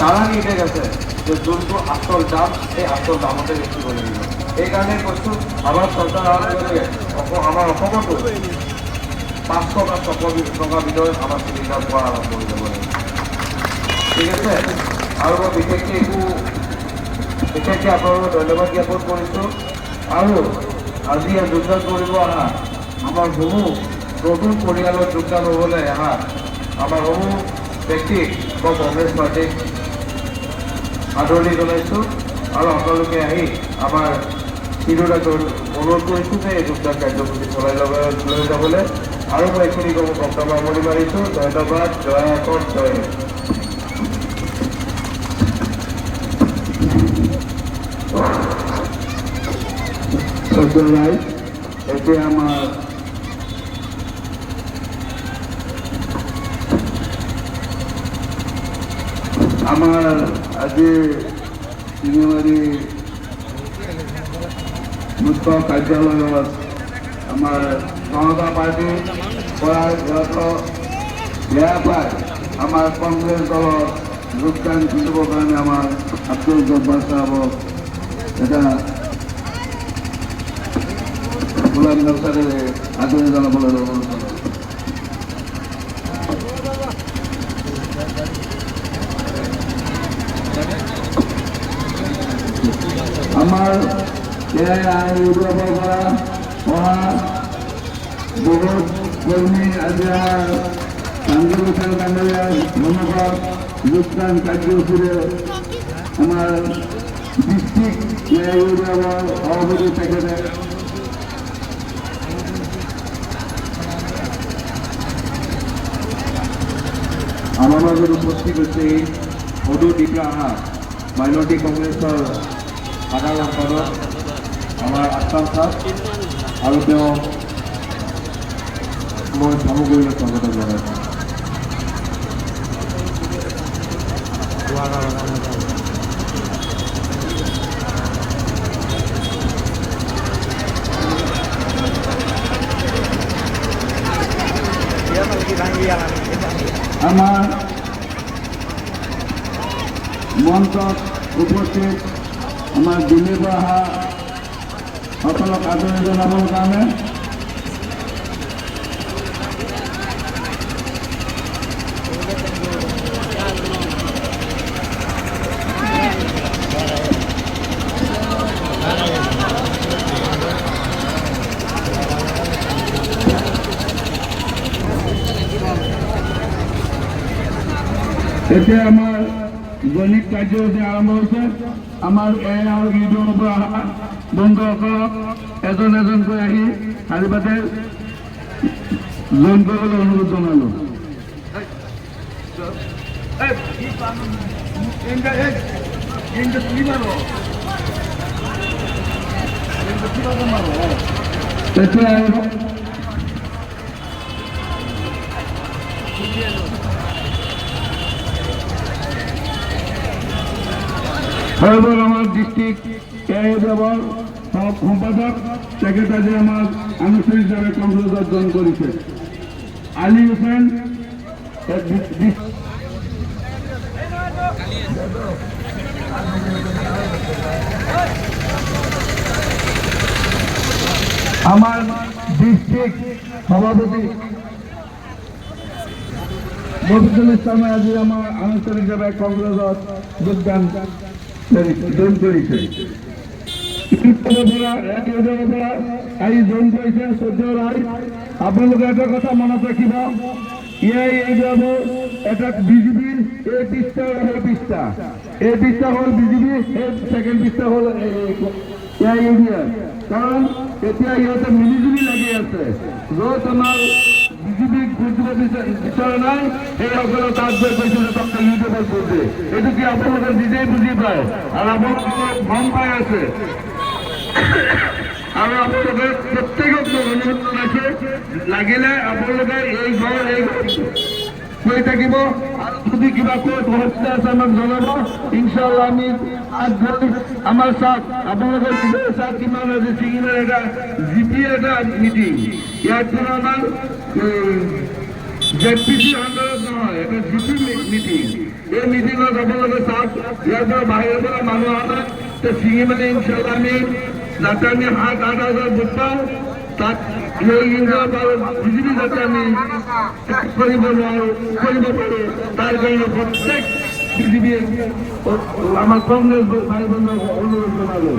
তারা নিয়ে গেছে যে যোনটো আসল দাম সেই আসল দামতে বেচিব লাগিব। সেইকাৰণে কৈছোঁ আমাৰ চৰকাৰ অহাৰ লগে লগে আমাৰ অসমতো 500 টকা ভিতৰত আমাৰ চিলিণ্ডাৰ পোৱা আৰম্ভ হৈ যাব লাগিব। ঠিক আছে, আৰু মই বিশেষকৈ আপোনালোকক ধন্যবাদ জ্ঞাপন কৰিছোঁ। আৰু আজি যোগদান কৰিব অহা আমাৰ বহু নতুন পৰিয়ালত যোগদান হ'বলৈ অহা আমাৰ বহু ব্যক্তিক মই কংগ্ৰেছ পাৰ্টীক আদৰণি জনাইছোঁ। আৰু আপোনালোকে আহি আমাৰ তিনিওটাক অনুৰোধ কৰিছোঁ যে এই যোগদান কাৰ্যসূচী চলাই লৈ যাবলৈ। আৰু মই এইখিনি বক্তব্য সামৰণি মাৰিছোঁ। ধন্যবাদ। জয় আসন, জয় হিন্দ। সজ্জন ৰায়, এতে আমাৰ আজি তিনিমাৰি মুখ্য কাৰ্যালয়ত আমাৰ জনতা পাৰ্টিৰ পৰা বেয়া পায় আমাৰ কংগ্ৰেছ দলত যোগদান কৰিবৰ কাৰণে আমাৰ আব্দুল জব্বাৰ সাহেবক এটা গোলাম নৌসাৰে আদৰণি জনাবলৈ অনুৰোধ জনাইছোঁ। আমাৰ ইউৰোপৰ পৰা অহা বহুত কৰ্মী আজি আমাৰ আন্দোলন ডাঙৰীয়াৰ মনোভাৱ যোগদান কাৰ্যসূচীৰে আমাৰ ডিষ্ট্ৰিক্ট ইউৰোপৰ সভাপতি তেখেতে আমাৰ মাজত উপস্থিত হৈছে সদু ডিগ্ৰাহা মাইনৰিটি কংগ্ৰেছৰ সাধাৰণ সম্পাদক আমাৰ আছাম ছাৰ, আৰু তেওঁ মই সামগ্ৰীলৈ স্বাগত জনাইছোঁ। আমাৰ মঞ্চত উপস্থিত আমাৰ দিল্লীৰ পৰা অহা সকলক আদৰণি জনাবৰ কাৰণে এতিয়া আমাৰ দৈনিক কাৰ্যসূচী আৰম্ভ হৈছে। আমাৰ আৰু ইউটিউবৰ পৰা অহা বন্ধুসকলক এজন এজনকৈ আহি শাৰী পাতে জইন কৰিবলৈ অনুৰোধ জনালোঁ। এতিয়া হয়বল আমার ডিস্ট্রিক্ট এবার সম্পাদক সেক্রেটারি আমার আনুষ্ঠানিকভাবে কংগ্রেস জয়েন করেছে আলী হোসেন। আমার ডিস্ট্রিক্ট সভাপতি মফিজুল ইসলামে আজি আমার আনুষ্ঠানিকভাৱে কংগ্ৰেছত যোগদান জইন কৰিছে। আহি জইন কৰিছে সূৰ্য ৰায়। আপোনালোকে এটা কথা মনত ৰাখিব, এটা বিজেপিৰ এই পৃষ্ঠা সেই পৃষ্ঠা, এই পৃষ্ঠা হ'ল বিজেপি, এই ছেকেণ্ড পৃষ্ঠা হ'ল ইউনিয়ন। কাৰণ এতিয়া ইহঁতে মিলিজুলি লাগি আছে। য'ত আমাৰ বিজেপিক ভোট দিব বিচৰা নাই সেইসকলে তাত গৈ কৈছে যে তাত ইউটিউবত ভোট দিয়ে। এইটো কি আপোনালোকে নিজেই বুজি পায় আৰু আপোনালোকে গম পাই আছে। আৰু আপোনালোকে প্ৰত্যেকক অনুৰোধ জনাইছে, লাগিলে আপোনালোকে এই ঘৰ কৈ থাকিব আৰু যদি কিবা কৈ সমস্যা আছে আমাক জনাব। ইনশাআল্লাহ আমি আগবাঢ়ি আমাৰ চাওক আপোনালোকৰ চাওক কিমান আজি ছিঙিলৰ এটা জিপি এটা মিটিং, ইয়াত কোনো আমাৰ জেপিচি আন্দোলন নহয়, এটা জিপি মিটিং। এই মিটিঙত আপোনালোকে চাওক ইয়াৰ পৰা বাহিৰৰ পৰা মানুহ আহে ছিঙি মানে ইনশাল্লাহ আমি যাতে আমি 7-8 হাজাৰ ভোট পাওঁ তাত বিজেপি যাতে আমি কৰিব পাৰোঁ তাৰ কাৰণে প্ৰত্যেক বিজেপিয়ে আমাৰ কংগ্ৰেছ ভাই বন্ধুক অনুৰোধ জনালোঁ।